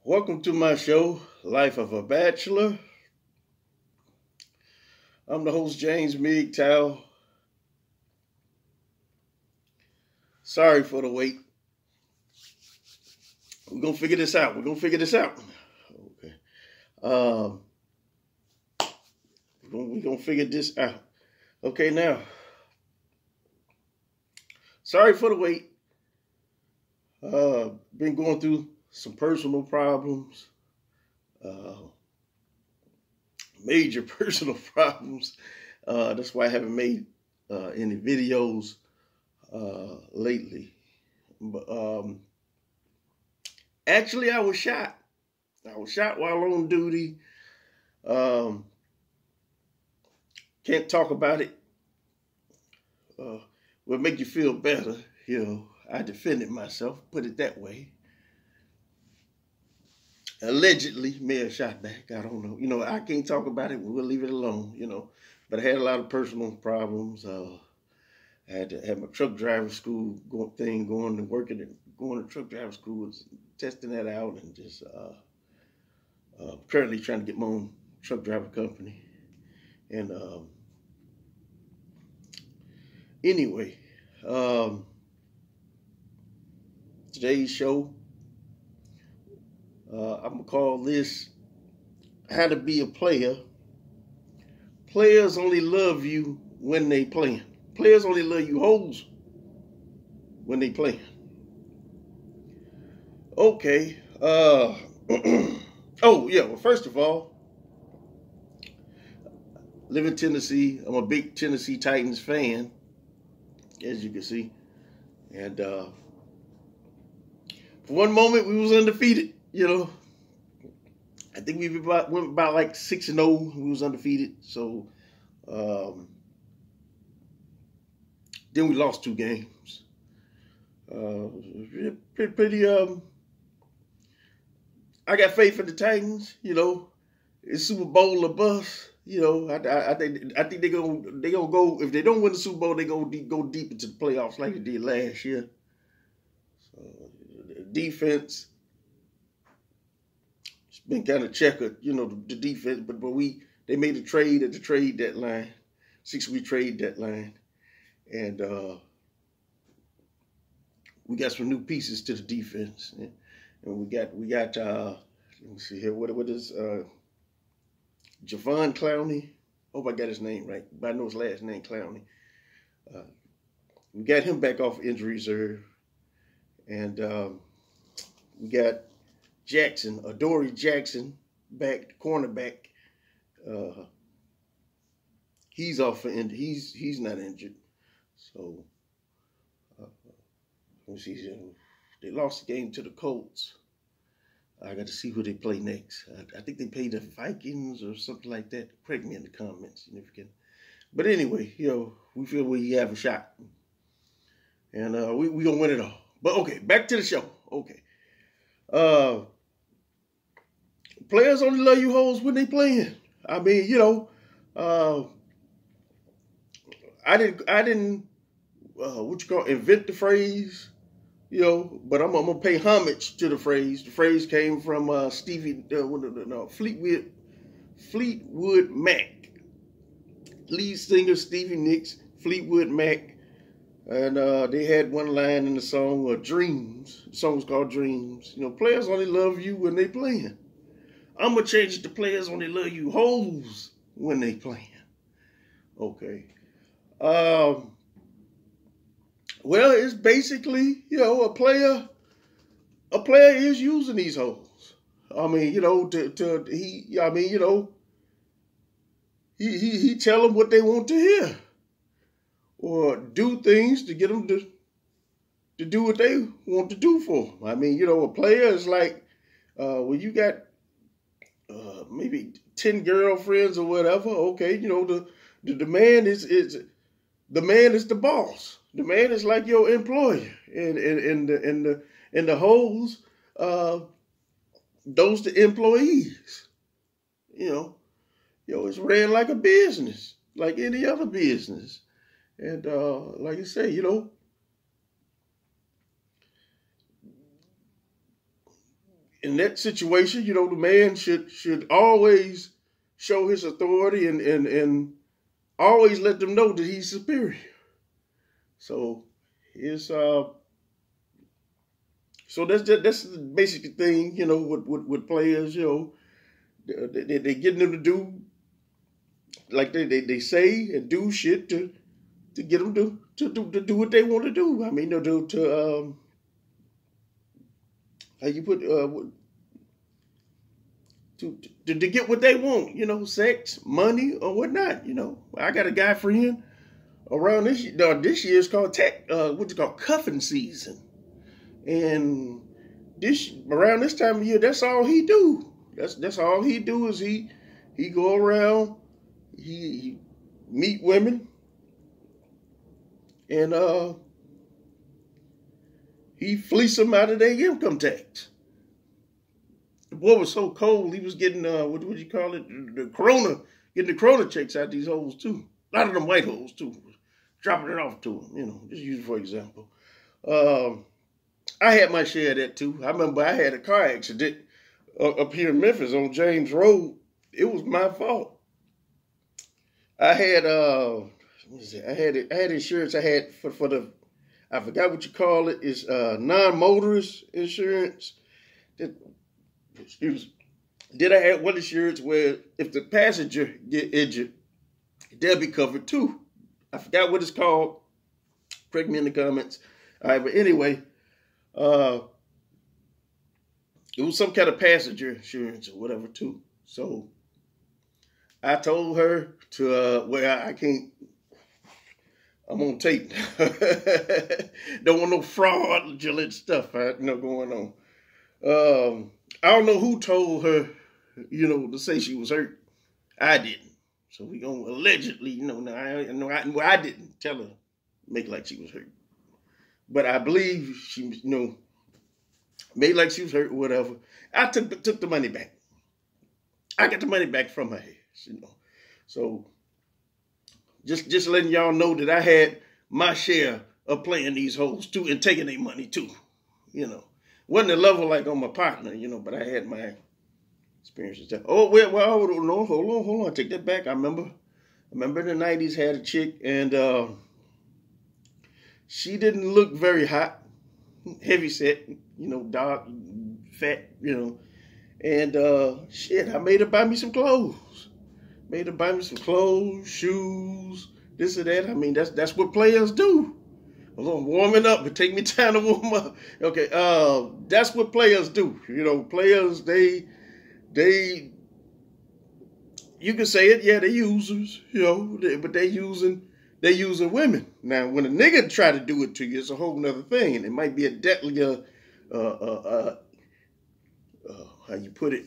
Welcome to my show, Life of a Bachelor. I'm the host, James McDowell. Sorry for the wait. We're going to figure this out. Okay. We're going to figure this out. Okay, now. Sorry for the wait. Been going through some personal problems. Major personal problems. That's why I haven't made any videos lately. But actually, I was shot. I was shot while on duty. Can't talk about it. Will make you feel better. You know, I defended myself, put it that way. Allegedly, may have shot back. I don't know. You know, I can't talk about it. We'll leave it alone, you know. But I had a lot of personal problems. I had to have my truck driver school going to working and going to truck driver school, testing that out, and just currently trying to get my own truck driver company. And anyway, today's show, I'm going to call this How to Be a Player. Players only love you when they playing. Players only love you hoes when they playing. Okay. Oh, yeah. Well, first of all, live in Tennessee. I'm a big Tennessee Titans fan, as you can see. And for one moment, we was undefeated. You know, I think we went about like 6-0. We was undefeated. So then we lost 2 games. Pretty. I got faith in the Titans. You know, it's Super Bowl or bust. You know, I think they gonna go. If they don't win the Super Bowl, they go deep into the playoffs like they did last year. So defense. It's been kind of checkered, you know, the defense, but they made a trade at the trade deadline, 6-week trade deadline, and we got some new pieces to the defense, and we got let me see here, what is Javon Clowney? Hope I got his name right, but I know his last name Clowney. We got him back off injury reserve, and we got Jackson, Adoree Jackson, back cornerback. He's off for injury. He's not injured. So let me see. They lost the game to the Colts. I got to see who they play next. I think they played the Vikings or something like that. Correct me in the comments, you know, if you can. But anyway, you know, we feel we have a shot, and we gonna win it all. But okay, back to the show. Okay. Players only love you hoes when they playing. I mean, you know, I didn't invent the phrase, you know, but I'm gonna pay homage to the phrase. The phrase came from Fleetwood Mac, lead singer Stevie Nicks, Fleetwood Mac, and they had one line in the song, "Dreams." The song was called "Dreams." You know, players only love you when they playing. I'm going to change it to players only love you hoes when they playing. Okay. Well, it's basically, you know, a player is using these hoes. I mean, you know, he tell them what they want to hear, or do things to get them to do what they want to do for them. I mean, you know, a player is like, when you got maybe 10 girlfriends or whatever. Okay, you know, the man is the man is the boss. The man is like your employer, and the hoes, those the employees. You know, it's ran like a business, like any other business, and like I say, you know, in that situation, you know, the man should always show his authority and always let them know that he's superior. So it's so that's the basic thing, you know, with players, you know, they getting them to do like they say and do shit to get them to do what they want to do. I mean, to how you put to get what they want, you know, sex, money, or whatnot. You know, I got a guy friend around this year is called what's it called, cuffing season, and around this time of year, that's all he do. That's all he do is he go around, he meet women, and he fleece them out of their income tax. The boy was so cold, he was getting, what do you call it, getting the corona checks out these hoes too. A lot of them white hoes too, dropping it off to him, you know, just use it for example. I had my share of that too. I remember I had a car accident up here in Memphis on James Road. It was my fault. I had, I had insurance. I had for the, I forgot what you call it. It's non-motorist insurance. Then I had one insurance where if the passenger get injured, they'll be covered too. I forgot what it's called. Correct me in the comments. All right, but anyway, it was some kind of passenger insurance or whatever too. So I told her to well, I can't. I'm on tape. Don't want no fraudulent stuff, you know, going on. I don't know who told her, you know, to say she was hurt. I didn't. So we gonna allegedly, you know, I didn't tell her, make like she was hurt. But I believe she, you know, made like she was hurt or whatever. I took the money back. I got the money back from her ass, you know. So just letting y'all know that I had my share of playing these hoes too and taking their money too, you know. Wasn't a level like on my partner, you know, but I had my experiences there. Oh, well, no, hold on, take that back. I remember in the 90s had a chick and she didn't look very hot, heavy set, you know, dark, fat, you know. And shit, I made her buy me some clothes. Made her buy me some clothes, shoes, this or that. I mean, that's what players do. I'm warming up, but take me time to warm up. Okay, that's what players do. You know, players, they, you can say it, yeah, they users, you know, but they using women. Now, when a nigga try to do it to you, it's a whole nother thing, and it might be a deadly, how you put it?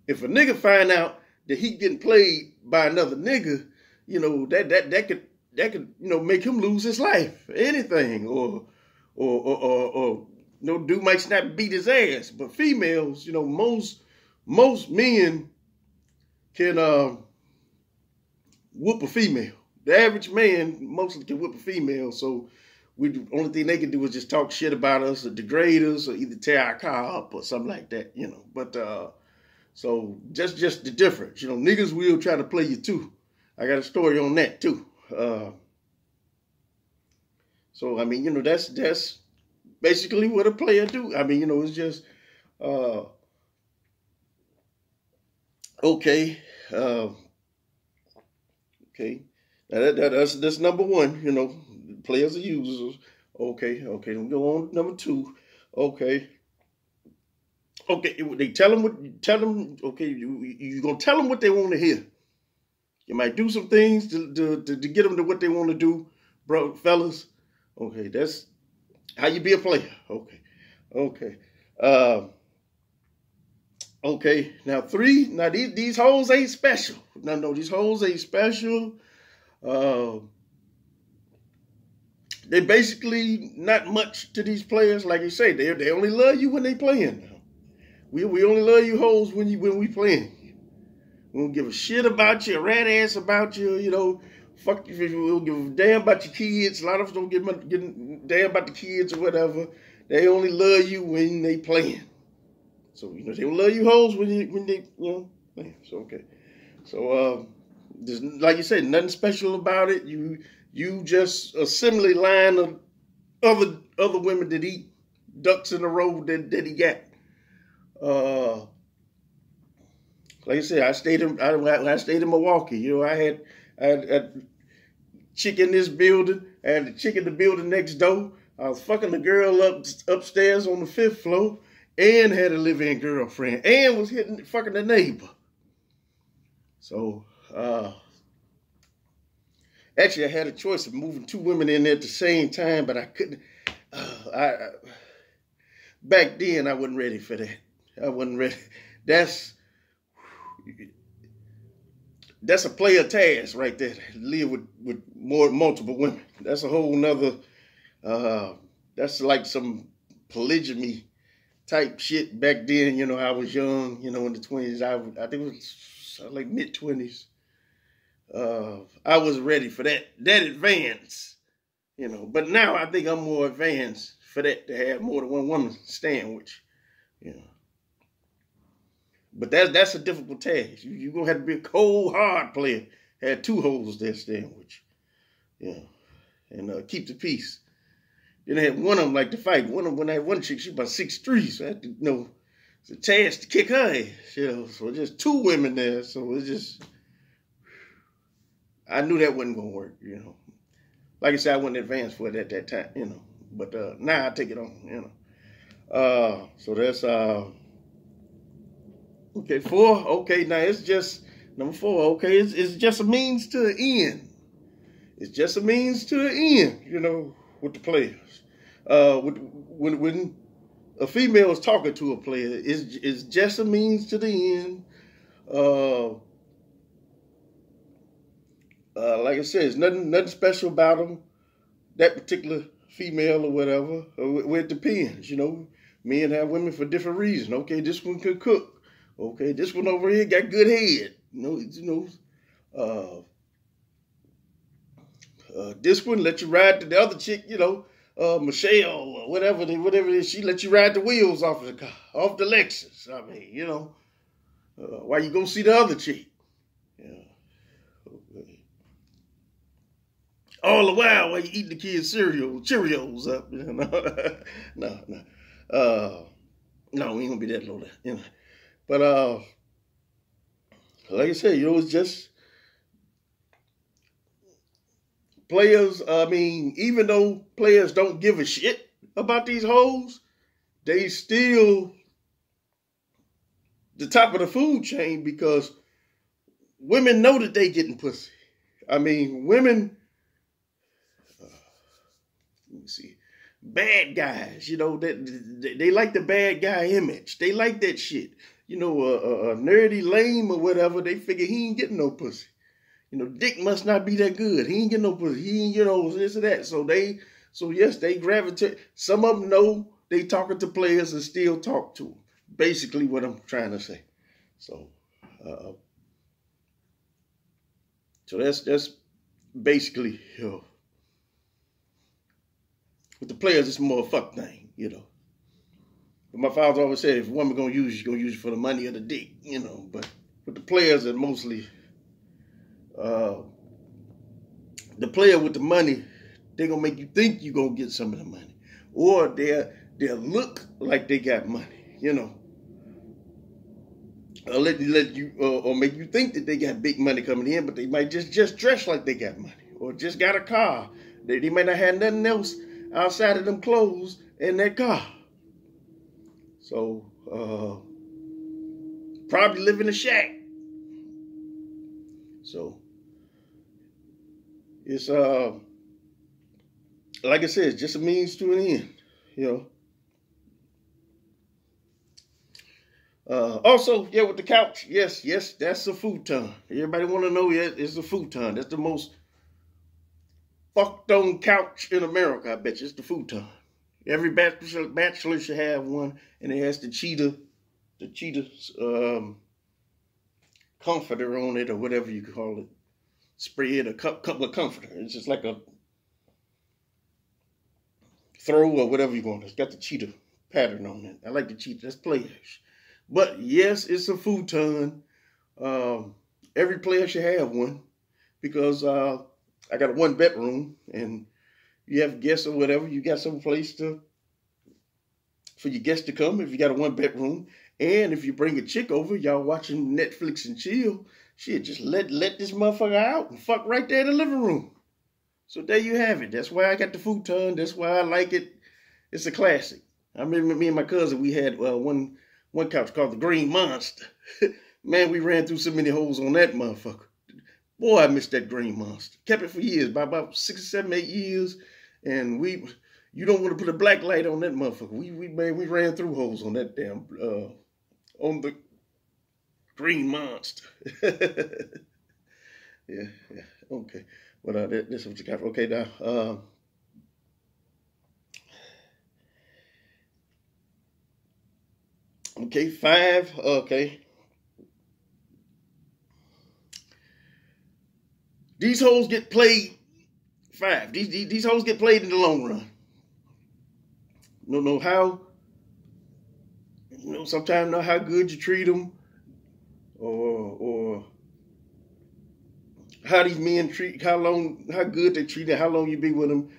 If a nigga find out that he getting played by another nigga, you know, that could, you know, make him lose his life, anything, or no dude might not beat his ass, but females, you know, most men can whoop a female. The average man mostly can whoop a female, so the only thing they can do is just talk shit about us or degrade us or either tear our car up or something like that, you know. But so just the difference, you know, niggas will try to play you too. I got a story on that too. So I mean, you know, that's basically what a player do. I mean, you know, it's just okay. Okay. Now that's number one, you know, players are users. Okay, we go on to number two. Okay, they tell them, okay, you're gonna tell them what they want to hear. You might do some things to get them to what they want to do, bro, fellas. Okay, that's how you be a player. Okay. Okay, now three. Now these hoes ain't special. No, these hoes ain't special. They basically not much to these players. Like you say, they only love you when they playing. We only love you hoes when we playing. We don't give a shit about you, a rat ass about you, you know. Fuck you, we don't give a damn about your kids. A lot of us don't give a damn about the kids or whatever. They only love you when they playing. So, you know, they will love you hoes when they, you know, playing. So, okay. So, there's, like you said, nothing special about it. You just a similar line of other women that eat ducks in a row that he got. Like I said, I stayed in Milwaukee. You know, I had a chick in this building. I had a chick in the building next door. I was fucking the girl upstairs on the 5th floor, and had a live-in girlfriend, and was fucking the neighbor. So, actually, I had a choice of moving 2 women in there at the same time, but I couldn't. Back then, I wasn't ready for that. I wasn't ready. That's a player task right there. Live with multiple women. That's a whole nother. That's like some polygamy type shit back then. You know, I was young. You know, in the 20s. I think it was like mid-20s. I was ready for that advance. You know, but now I think I'm more advanced for that, to have more than one woman staying with you. You know. But that's a difficult task. You're going to have to be a cold, hard player. Had 2 hoes there staying with you. Yeah. And keep the peace. Then I had one of them like to fight. When I had one chick, she about 6'3", so I had to, you know, it's a task to kick her ass. You know, so just 2 women there. So it's just, I knew that wasn't going to work, you know. Like I said, I wasn't advanced for it at that time, you know. But now I take it on, you know. So that's... Okay, 4. Okay, now it's just number 4. Okay, it's just a means to an end. It's just a means to an end, you know, with the players. When a female is talking to a player, it's just a means to the end. Like I said, it's nothing special about them. That particular female or whatever. It depends, you know. Men have women for different reasons. Okay, this one could cook. Okay, this one over here got good head. This one let you ride the other chick, you know, Michelle or whatever it is. She let you ride the wheels off of the car, off the Lexus. I mean, you know, why you go see the other chick? Yeah. Okay. All the while you eating the kids' Cheerios up. You know? No, we ain't gonna be that low there, you know. But like I said, you know, it's just players. I mean, even though players don't give a shit about these hoes, they still the top of the food chain, because women know that they getting pussy. I mean, women. Let me see. Bad guys, you know, they like the bad guy image. They like that shit. You know, a nerdy lame or whatever, they figure he ain't getting no pussy. You know, dick must not be that good. He ain't getting no pussy. He ain't, you know, this or that. So yes, they gravitate. Some of them know they talking to players and still talk to them. Basically what I'm trying to say. So that's basically, you know, with the players, it's more a fuck thing, you know. But my father always said, if a woman gonna use you, she's gonna use you for the money or the dick, you know. But with the players, are mostly the player with the money, they're gonna make you think you're gonna get some of the money, or they'll look like they got money, you know. Or let you or make you think that they got big money coming in, but they might just dress like they got money, or just got a car. They might not have nothing else outside of them clothes in that car. So, probably live in a shack. So, it's, like I said, it's just a means to an end, you know. Also, yeah, with the couch, yes, that's a futon. Everybody want to know, yeah, it's a futon. That's the most fucked on couch in America, I bet you. It's the futon. Every bachelor should have one, and it has the cheetah comforter on it, or whatever you call it, spread, a couple of comforter. It's just like a throw or whatever you want. It's got the cheetah pattern on it. I like the cheetah. That's players. But yes, it's a futon. Every player should have one because I got a 1 bedroom, and you have guests or whatever. You got some place for your guests to come if you got a 1 bedroom. And if you bring a chick over, y'all watching Netflix and chill, shit, just let this motherfucker out and fuck right there in the living room. So there you have it. That's why I got the futon. That's why I like it. It's a classic. I remember me and my cousin, we had one couch called the Green Monster. Man, we ran through so many holes on that motherfucker. Boy, I missed that Green Monster. Kept it for years, by about 6, 7, 8 years. And you don't want to put a black light on that motherfucker. We ran through holes on that damn, on the Green Monster. yeah, okay. But this is what you got. Okay, now, okay, 5, okay. These hoes get played, 5. These hoes get played in the long run. Don't know how, sometimes know how good you treat them, or how these men treat, how good they treat them, how long you be with them.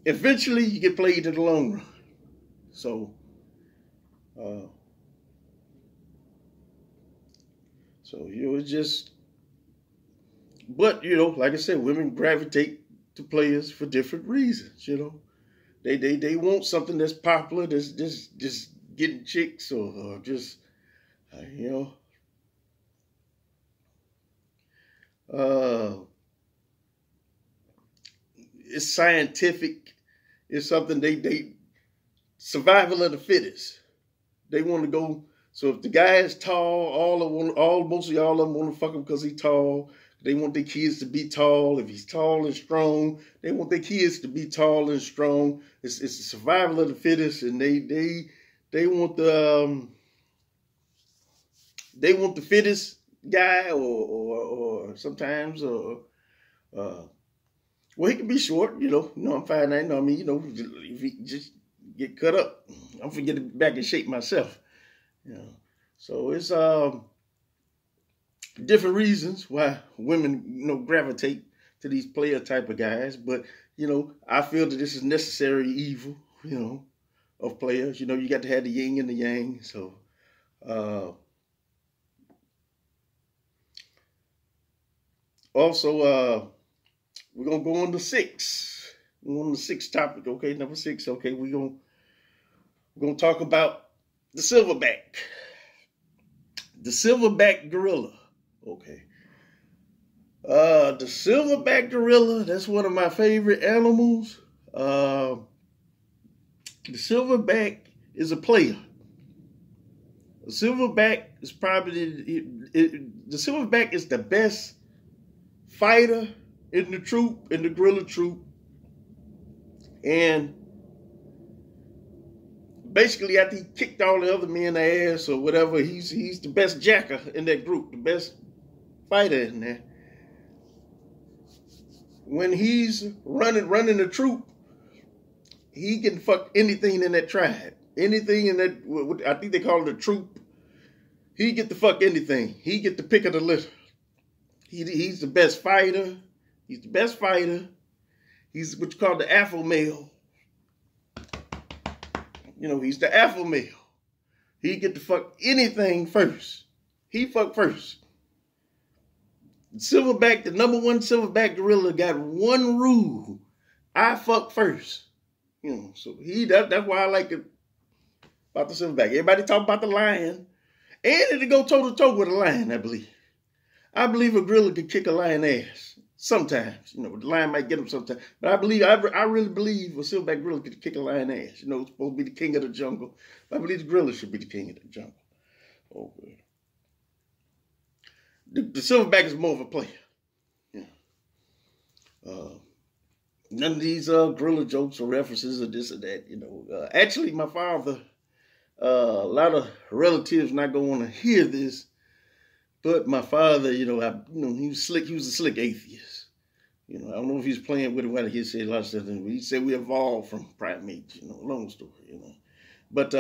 Eventually, you get played in the long run. So, it's just, but, like I said, women gravitate to players for different reasons, They want something that's popular, that's just getting chicks, or just, it's scientific. It's something they survival of the fittest. They want to go. So if the guy is tall, mostly all of them want to fuck him because he's tall. They want their kids to be tall. If he's tall and strong, they want their kids to be tall and strong. It's the survival of the fittest, and they want the fittest guy, or sometimes well, he can be short, I'm fine. I know. I mean, if he just get cut up, I'm gonna get back in shape myself. So it's different reasons why women, gravitate to these player type of guys. But, I feel that this is necessary evil, of players. You got to have the yin and the yang. So, also, we're going to go on to 6. We're on the 6th topic. Okay, number 6. Okay, we're going to talk about the silverback. The silverback gorilla. Okay. The silverback gorilla, that's one of my favorite animals. The silverback is a player. The silverback is probably, the silverback is the best fighter in the gorilla troop. And basically, after he kicked all the other men ass or whatever, he's the best jacker in that group, the best fighter in there. When he's running the troop, he can fuck anything in that tribe. Anything in that, I think they call it a troop. He get to fuck anything. He get the pick of the litter. He's the best fighter. He's the best fighter. He's what you call the alpha male. He's the alpha male. He get to fuck anything first. He fuck first. Silverback, the number 1 silverback gorilla, got one rule: I fuck first. So that's why I like it about the silverback. Everybody talk about the lion, and it'll go toe to toe with a lion. I believe a gorilla can kick a lion ass sometimes. The lion might get him sometimes, but I really believe a silverback gorilla can kick a lion ass. It's supposed to be the king of the jungle. But I believe the gorilla should be the king of the jungle. Okay. The silverback is more of a player. None of these gorilla jokes or references or this or that. Actually, my father, a lot of relatives not gonna want to hear this, but my father, he was slick. He was a slick atheist. You know, I don't know if he's playing with it when he said a lot of stuff. He said we evolved from primates. You know, long story. You know, but